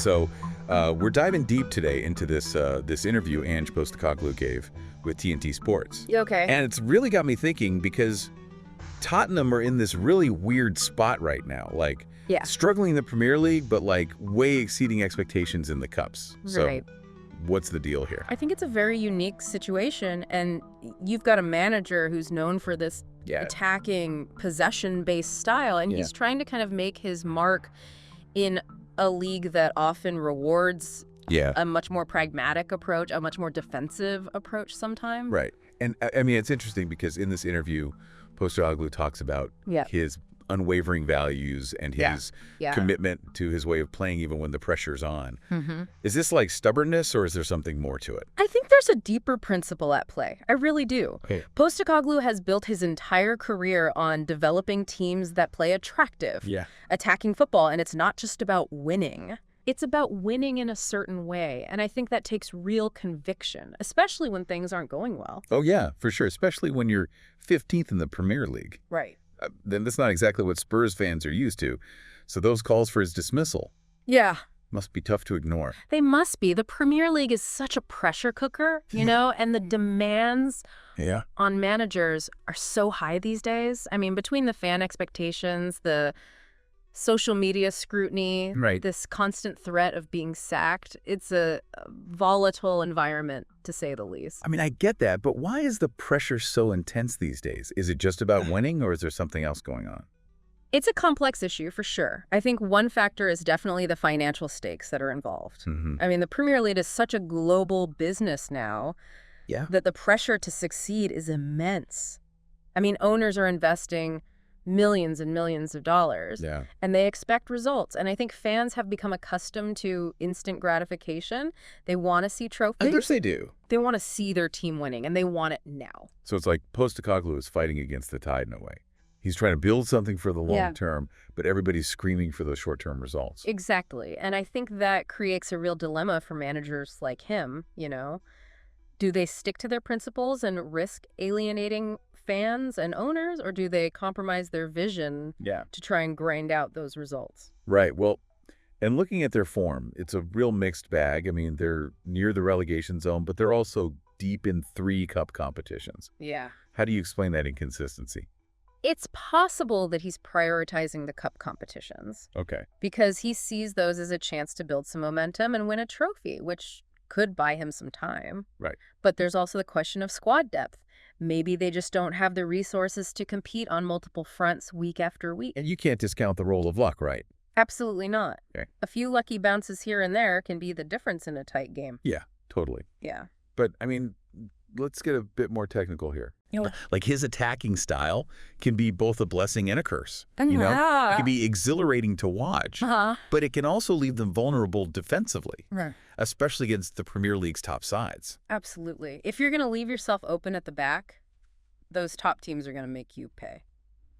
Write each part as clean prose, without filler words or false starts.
So we're diving deep today into this interview Ange Postecoglou gave with TNT Sports. Okay. And it's really got me thinking because Tottenham are in this really weird spot right now, like struggling in the Premier League, but like way exceeding expectations in the Cups. Right. So what's the deal here? I think it's a very unique situation, and you've got a manager who's known for this attacking, possession-based style, and he's trying to kind of make his mark in a league that often rewards a much more pragmatic approach, a much more defensive approach sometimes. Right. And I mean, it's interesting because in this interview, Postecoglou talks about his unwavering values and his commitment to his way of playing even when the pressure's on. Is this like stubbornness or is there something more to it? I think there's a deeper principle at play. I really do. Okay. Postecoglou has built his entire career on developing teams that play attractive, attacking football, and it's not just about winning. It's about winning in a certain way, and I think that takes real conviction, especially when things aren't going well. Oh, yeah, for sure, especially when you're 15th in the Premier League. Right. Then that's not exactly what Spurs fans are used to. So those calls for his dismissal must be tough to ignore. They must be. The Premier League is such a pressure cooker, you know, and the demands on managers are so high these days. I mean, between the fan expectations, the social media scrutiny, this constant threat of being sacked, it's a volatile environment, to say the least. I mean, I get that, but why is the pressure so intense these days? Is it just about winning, or is there something else going on? It's a complex issue, for sure. I think one factor is definitely the financial stakes that are involved. I mean, the Premier League is such a global business now that the pressure to succeed is immense. I mean, owners are investing millions and millions of dollars, and they expect results. And I think fans have become accustomed to instant gratification. They want to see trophies. Of course they do. They want to see their team winning, and they want it now. So it's like Postecoglou is fighting against the tide in a way. He's trying to build something for the long term, but everybody's screaming for those short-term results. Exactly. And I think that creates a real dilemma for managers like him, you know. Do they stick to their principles and risk alienating fans and owners, or do they compromise their vision to try and grind out those results? Right. Well, and looking at their form, it's a real mixed bag. I mean, they're near the relegation zone, but they're also deep in 3 cup competitions. Yeah. How do you explain that inconsistency? It's possible that he's prioritizing the cup competitions. Okay. Because he sees those as a chance to build some momentum and win a trophy, which could buy him some time. Right. But there's also the question of squad depth. Maybe they just don't have the resources to compete on multiple fronts week after week. And you can't discount the role of luck, right? Absolutely not. Okay. A few lucky bounces here and there can be the difference in a tight game. Yeah, totally. Yeah. But, I mean, let's get a bit more technical here. You know, like his attacking style can be both a blessing and a curse. You know, it can be exhilarating to watch, but it can also leave them vulnerable defensively, especially against the Premier League's top sides. Absolutely. If you're going to leave yourself open at the back, those top teams are going to make you pay.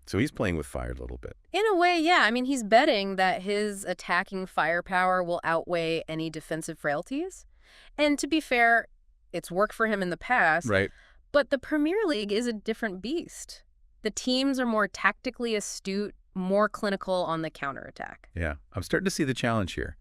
So he's playing with fire a little bit. In a way, yeah. I mean, he's betting that his attacking firepower will outweigh any defensive frailties. And to be fair, it's worked for him in the past. Right. But the Premier League is a different beast. The teams are more tactically astute, more clinical on the counterattack. Yeah, I'm starting to see the challenge here.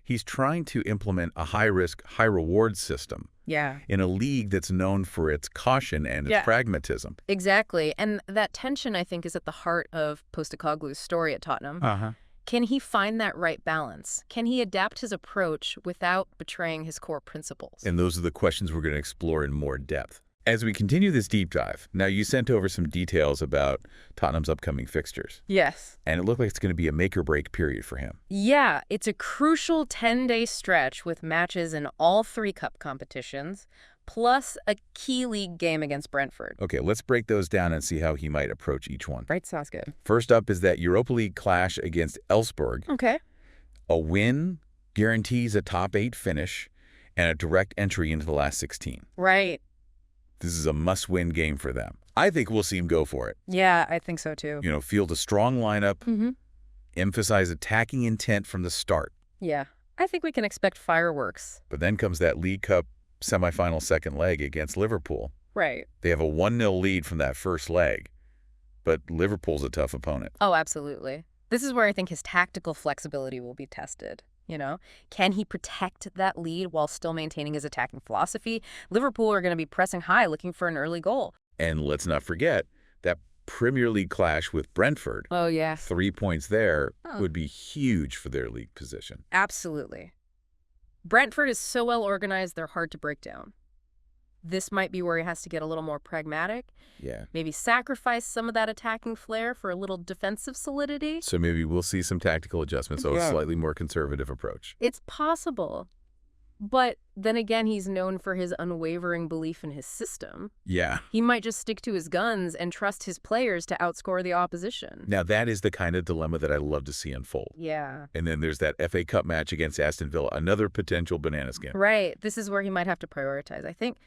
He's trying to implement a high-risk, high-reward system in a league that's known for its caution and its pragmatism. Exactly. And that tension, I think, is at the heart of Postecoglou's story at Tottenham. Can he find that right balance? Can he adapt his approach without betraying his core principles? And those are the questions we're going to explore in more depth. As we continue this deep dive, now you sent over some details about Tottenham's upcoming fixtures. Yes. And it looked like it's going to be a make-or-break period for him. Yeah, it's a crucial 10-day stretch with matches in all 3 cup competitions, plus a key league game against Brentford. Okay, let's break those down and see how he might approach each one. Right, sounds good. First up is that Europa League clash against Elfsborg. Okay. A win guarantees a top 8 finish and a direct entry into the last 16. Right. This is a must-win game for them. I think we'll see him go for it. Yeah, I think so too. You know, field a strong lineup, emphasize attacking intent from the start. Yeah, I think we can expect fireworks. But then comes that League Cup semifinal second leg against Liverpool. Right. They have a 1-0 lead from that first leg, but Liverpool's a tough opponent. Oh, absolutely. This is where I think his tactical flexibility will be tested. You know, can he protect that lead while still maintaining his attacking philosophy? Liverpool are going to be pressing high, looking for an early goal. And let's not forget that Premier League clash with Brentford. Oh, yeah. 3 points there would be huge for their league position. Absolutely. Brentford is so well organized, they're hard to break down. This might be where he has to get a little more pragmatic. Yeah. Maybe sacrifice some of that attacking flair for a little defensive solidity. So maybe we'll see some tactical adjustments, a slightly more conservative approach. It's possible. But then again, he's known for his unwavering belief in his system. Yeah. He might just stick to his guns and trust his players to outscore the opposition. Now, that is the kind of dilemma that I love to see unfold. Yeah. And then there's that FA Cup match against Aston Villa, another potential banana skin. Right. This is where he might have to prioritize. I think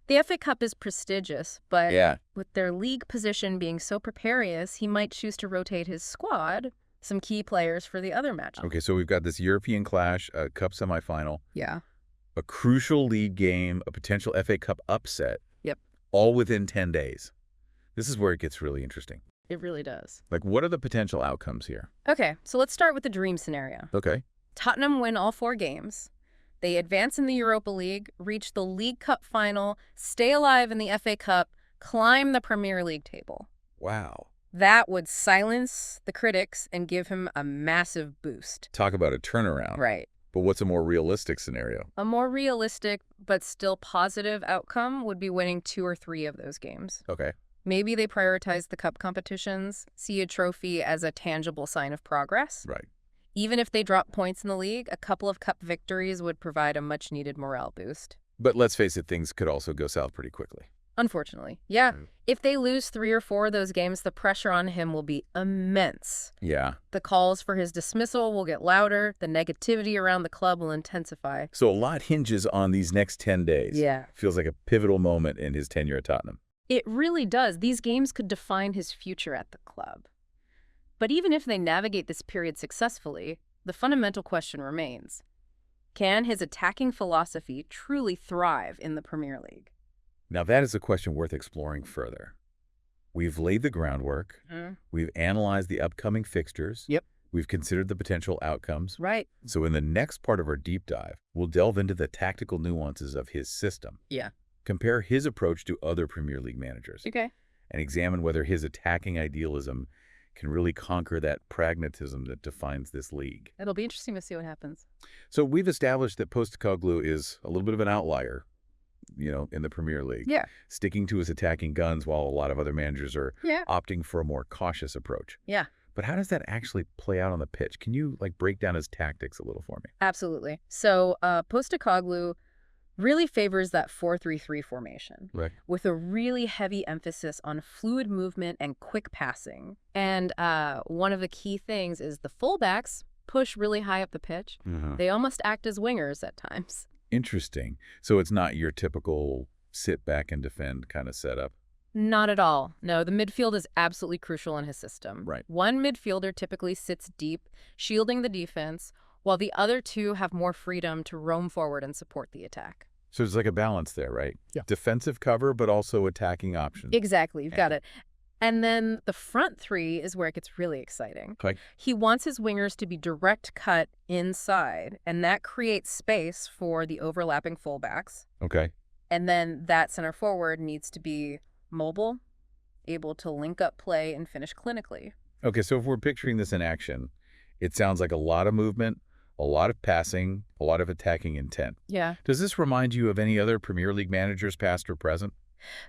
the FA Cup is prestigious, but with their league position being so precarious, he might choose to rotate his squad, some key players for the other match. Okay, so we've got this European clash, a cup semifinal. Yeah. A crucial league game, a potential FA Cup upset. Yep. All within 10 days. This is where it gets really interesting. It really does. Like, what are the potential outcomes here? Okay, so let's start with the dream scenario. Okay. Tottenham win all 4 games. They advance in the Europa League, reach the League Cup final, stay alive in the FA Cup, climb the Premier League table. Wow. That would silence the critics and give him a massive boost. Talk about a turnaround. Right. But what's a more realistic scenario? A more realistic but still positive outcome would be winning 2 or 3 of those games. Okay. Maybe they prioritize the cup competitions, see a trophy as a tangible sign of progress. Right. Even if they drop points in the league, a couple of cup victories would provide a much-needed morale boost. But let's face it, things could also go south pretty quickly. Unfortunately. Yeah. If they lose 3 or 4 of those games, the pressure on him will be immense. Yeah. The calls for his dismissal will get louder. The negativity around the club will intensify. So a lot hinges on these next 10 days. Yeah. Feels like a pivotal moment in his tenure at Tottenham. It really does. These games could define his future at the club. But even if they navigate this period successfully, the fundamental question remains. Can his attacking philosophy truly thrive in the Premier League? Now, that is a question worth exploring further. We've laid the groundwork. We've analyzed the upcoming fixtures. Yep. We've considered the potential outcomes. Right. So in the next part of our deep dive, we'll delve into the tactical nuances of his system. Yeah. Compare his approach to other Premier League managers. Okay. And examine whether his attacking idealism can really conquer that pragmatism that defines this league. It'll be interesting to see what happens. So we've established that Postecoglou is a little bit of an outlier, you know, in the Premier League. Yeah. Sticking to his attacking guns while a lot of other managers are opting for a more cautious approach. Yeah. But how does that actually play out on the pitch? Can you break down his tactics a little for me? Absolutely. So Postecoglou really favors that 4-3-3 formation, right, with a really heavy emphasis on fluid movement and quick passing. And one of the key things is the fullbacks push really high up the pitch. They almost act as wingers at times. Interesting. So it's not your typical sit back and defend kind of setup? Not at all. No, the midfield is absolutely crucial in his system. Right. One midfielder typically sits deep, shielding the defense, while the other 2 have more freedom to roam forward and support the attack. So there's like a balance there, right? Yeah. Defensive cover, but also attacking options. Exactly. You've got it. And then the front 3 is where it gets really exciting. Okay. He wants his wingers to be direct cut inside, and that creates space for the overlapping fullbacks. Okay. And then that center forward needs to be mobile, able to link up play and finish clinically. Okay, so if we're picturing this in action, it sounds like a lot of movement, a lot of passing, a lot of attacking intent. Yeah. Does this remind you of any other Premier League managers, past or present?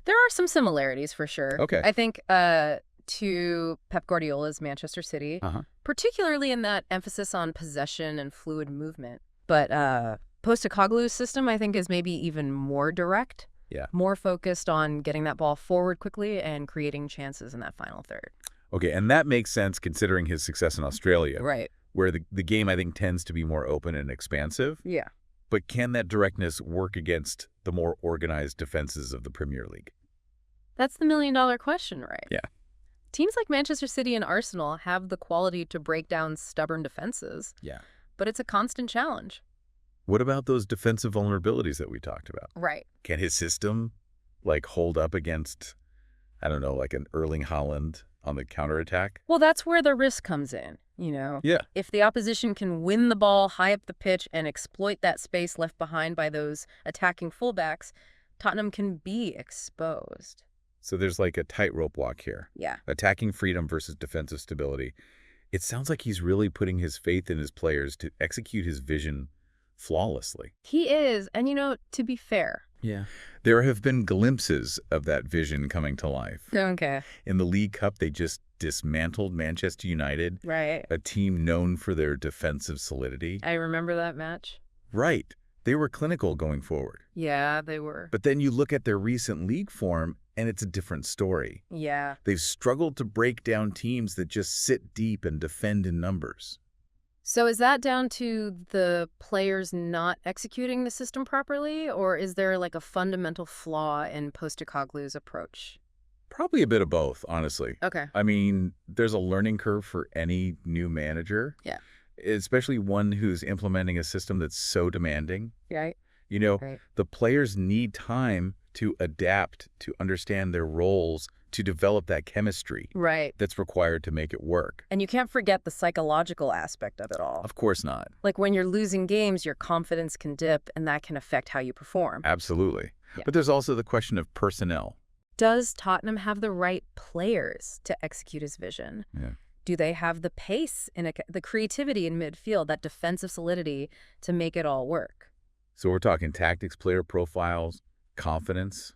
There are some similarities for sure. Okay. I think to Pep Guardiola's Manchester City, particularly in that emphasis on possession and fluid movement. But Postecoglou's system, I think, is maybe even more direct. Yeah. More focused on getting that ball forward quickly and creating chances in that final third. Okay, and that makes sense considering his success in Australia. Right. Where the game, I think, tends to be more open and expansive. Yeah. But can that directness work against the more organized defenses of the Premier League? That's the million-dollar question, right? Yeah. Teams like Manchester City and Arsenal have the quality to break down stubborn defenses. Yeah. But it's a constant challenge. What about those defensive vulnerabilities that we talked about? Right. Can his system, hold up against, I don't know, like an Erling Haaland on the counterattack? Well, that's where the risk comes in. Yeah. If the opposition can win the ball high up the pitch and exploit that space left behind by those attacking fullbacks, Tottenham can be exposed. So there's like a tightrope walk here. Yeah. Attacking freedom versus defensive stability. It sounds like he's really putting his faith in his players to execute his vision flawlessly. He is. And, to be fair. Yeah. There have been glimpses of that vision coming to life. Okay. In the League Cup, they just dismantled Manchester United. Right. A team known for their defensive solidity. I remember that match. Right. They were clinical going forward. Yeah, they were. But then you look at their recent league form, and it's a different story. Yeah. They've struggled to break down teams that just sit deep and defend in numbers. So is that down to the players not executing the system properly, or is there like a fundamental flaw in Postecoglou's approach? Probably a bit of both, honestly. Okay. I mean, there's a learning curve for any new manager. Yeah. Especially one who's implementing a system that's so demanding. Right. Right. The players need time to adapt, to understand their roles, to develop that chemistry. Right. That's required to make it work. And you can't forget the psychological aspect of it all. Of course not. Like when you're losing games, your confidence can dip, and that can affect how you perform. Absolutely. Yeah. But there's also the question of personnel. Does Tottenham have the right players to execute his vision? Yeah. Do they have the pace and the creativity in midfield, that defensive solidity to make it all work? So we're talking tactics, player profiles, confidence,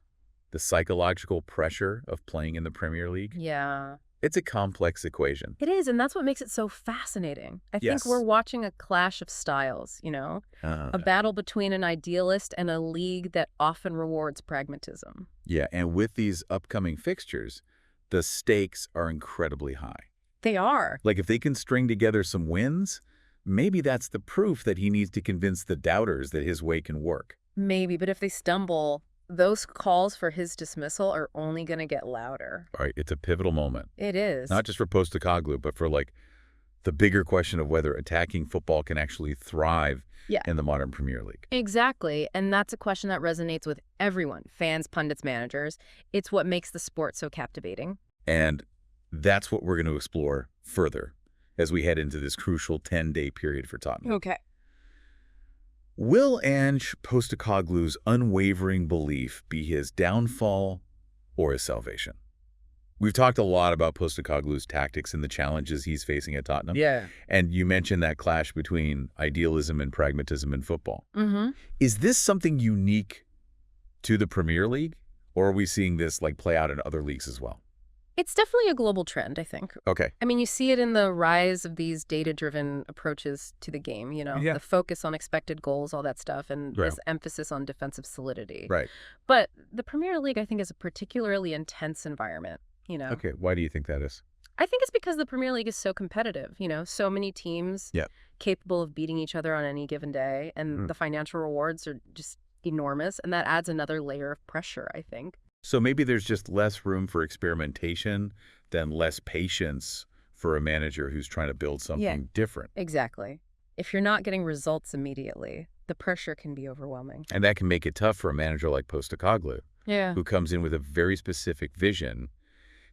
the psychological pressure of playing in the Premier League. Yeah. It's a complex equation. It is, and that's what makes it so fascinating. I think we're watching a clash of styles, a battle between an idealist and a league that often rewards pragmatism. Yeah, and with these upcoming fixtures, the stakes are incredibly high. They are. Like if they can string together some wins, maybe that's the proof that he needs to convince the doubters that his way can work. Maybe, but if they stumble, those calls for his dismissal are only going to get louder. All right, it's a pivotal moment. It is. Not just for Postecoglou, but for the bigger question of whether attacking football can actually thrive in the modern Premier League. Exactly, and that's a question that resonates with everyone, fans, pundits, managers. It's what makes the sport so captivating. And that's what we're going to explore further as we head into this crucial 10-day period for Tottenham. Okay. Will Ange Postecoglou's unwavering belief be his downfall or his salvation? We've talked a lot about Postecoglou's tactics and the challenges he's facing at Tottenham. Yeah. And you mentioned that clash between idealism and pragmatism in football. Mm-hmm. Is this something unique to the Premier League, or are we seeing this play out in other leagues as well? It's definitely a global trend, I think. Okay. I mean, you see it in the rise of these data-driven approaches to the game, the focus on expected goals, all that stuff, and this emphasis on defensive solidity. Right. But the Premier League, I think, is a particularly intense environment, Okay. Why do you think that is? I think it's because the Premier League is so competitive, so many teams capable of beating each other on any given day, and the financial rewards are just enormous, and that adds another layer of pressure, I think. So maybe there's just less room for experimentation than less patience for a manager who's trying to build something different. Exactly. If you're not getting results immediately, the pressure can be overwhelming. And that can make it tough for a manager like Postecoglou, who comes in with a very specific vision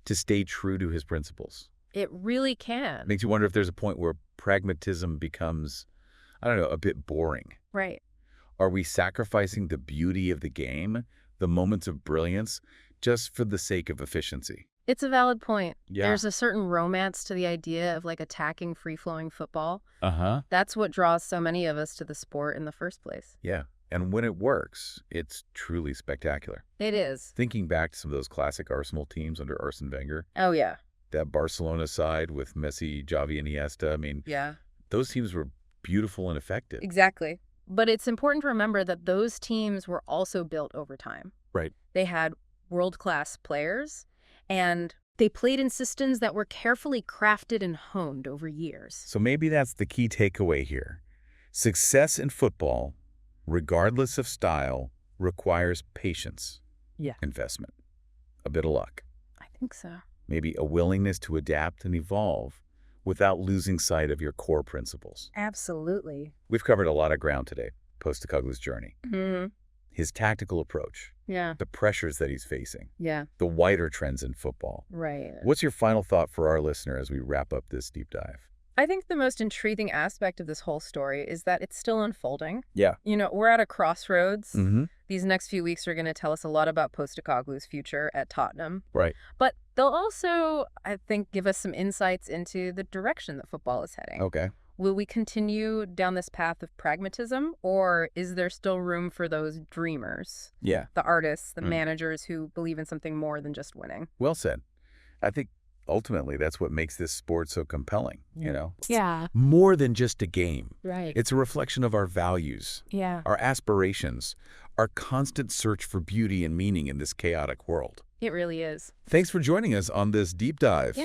to stay true to his principles. It really can. Makes you wonder if there's a point where pragmatism becomes, a bit boring. Right. Are we sacrificing the beauty of the game, the moments of brilliance, just for the sake of efficiency? It's a valid point. Yeah. There's a certain romance to the idea of attacking free-flowing football. Uh-huh. That's what draws so many of us to the sport in the first place. Yeah. And when it works, it's truly spectacular. It is. Thinking back to some of those classic Arsenal teams under Arsene Wenger. Oh, yeah. That Barcelona side with Messi, Xavi, and Iniesta. Those teams were beautiful and effective. Exactly. But it's important to remember that those teams were also built over time. Right. They had world-class players, and they played in systems that were carefully crafted and honed over years. So maybe that's the key takeaway here. Success in football, regardless of style, requires patience, investment, a bit of luck. I think so. Maybe a willingness to adapt and evolve without losing sight of your core principles. Absolutely. We've covered a lot of ground today, Postecoglou's journey. Mm-hmm. His tactical approach. Yeah. The pressures that he's facing. Yeah. The wider trends in football. Right. What's your final thought for our listener as we wrap up this deep dive? I think the most intriguing aspect of this whole story is that it's still unfolding. Yeah. We're at a crossroads. Mm-hmm. These next few weeks are going to tell us a lot about Postecoglou's future at Tottenham. Right. But they'll also, I think, give us some insights into the direction that football is heading. Okay. Will we continue down this path of pragmatism, or is there still room for those dreamers? Yeah. The artists, the managers who believe in something more than just winning? Well said. I think ultimately that's what makes this sport so compelling, Yeah. More than just a game. Right. It's a reflection of our values, our aspirations, our constant search for beauty and meaning in this chaotic world. It really is. Thanks for joining us on this deep dive.